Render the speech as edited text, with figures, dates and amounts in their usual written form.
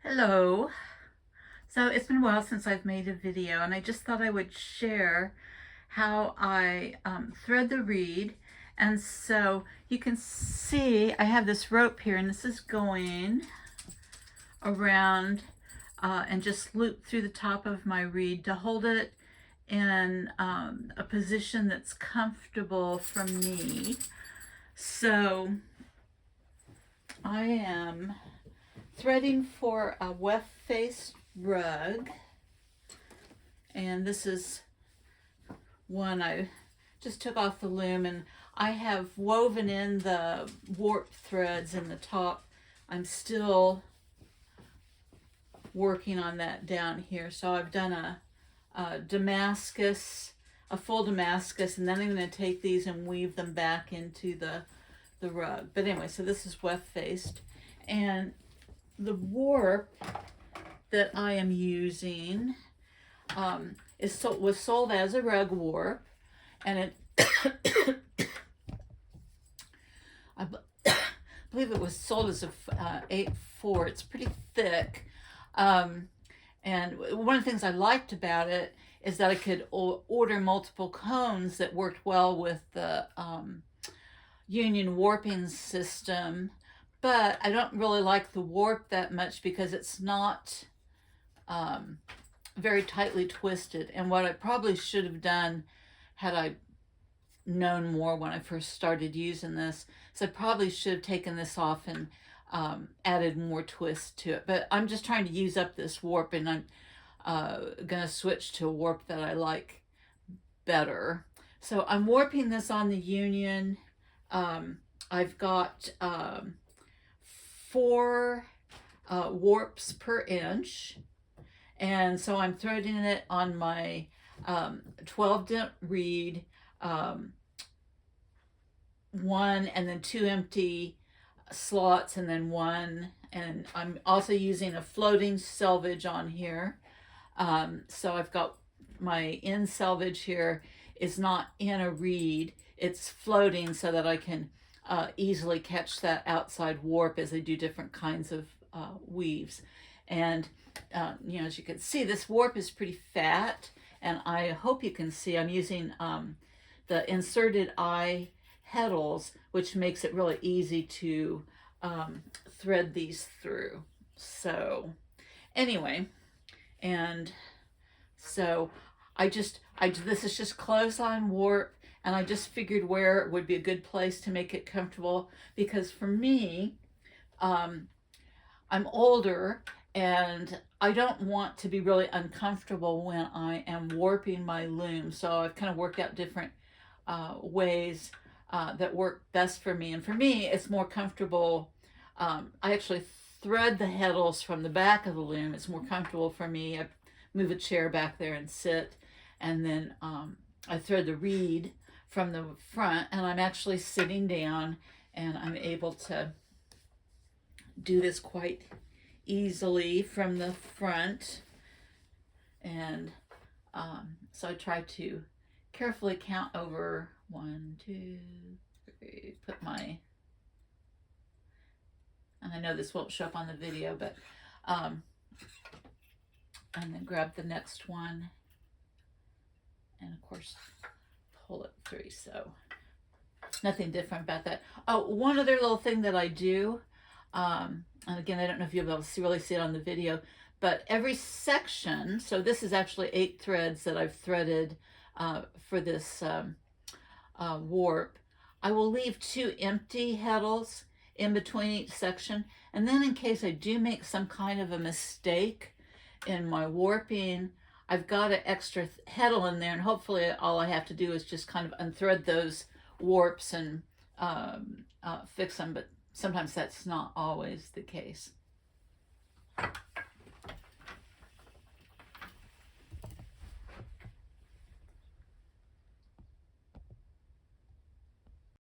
Hello. So it's been a while since I've made a video, and I just thought I would share how I thread the reed. And so you can see I have this rope here, and this is going around and just loop through the top of my reed to hold it in a position that's comfortable for me. So I am threading for a weft-faced rug, and this is one I just took off the loom, and I have woven in the warp threads in the top. I'm still working on that down here, so I've done a Damascus, a full Damascus, and then I'm going to take these and weave them back into the rug. But anyway, so this is weft-faced, and the warp that I am using was sold as a rug warp, and it I believe it was sold as a 8/4. It's pretty thick, and one of the things I liked about it is that I could order multiple cones that worked well with the union warping system. But I don't really like the warp that much because it's not very tightly twisted. And what I probably should have done had I known more when I first started using this, so I probably should have taken this off and added more twist to it. But I'm just trying to use up this warp, and I'm going to switch to a warp that I like better. So I'm warping this on the union. I've got 4 warps per inch, and so I'm threading it on my 12 dent reed, 1 and then 2 empty slots, and then 1, and I'm also using a floating selvage on here. So I've got my end selvage here is not in a reed, it's floating so that I can easily catch that outside warp as I do different kinds of weaves. And as you can see, this warp is pretty fat, and I hope you can see I'm using the inserted eye heddles, which makes it really easy to thread these through. So anyway, and so this is just clothesline warp, and I just figured where would be a good place to make it comfortable, because for me, I'm older and I don't want to be really uncomfortable when I am warping my loom. So I've kind of worked out different ways that work best for me. And for me, it's more comfortable. I actually thread the heddles from the back of the loom. It's more comfortable for me. I move a chair back there and sit, and then I thread the reed from the front, and I'm actually sitting down, and I'm able to do this quite easily from the front. And so I try to carefully count over 1, 2, 3, put my, and I know this won't show up on the video, but and then grab the next one, and of course pull it through. So nothing different about that. Oh, one other little thing that I do, and again, I don't know if you'll be able to really see it on the video, but every section, so this is actually 8 threads that I've threaded for this warp, I will leave 2 empty heddles in between each section. And then in case I do make some kind of a mistake in my warping, I've got an extra heddle in there, and hopefully all I have to do is just kind of unthread those warps and fix them, but sometimes that's not always the case.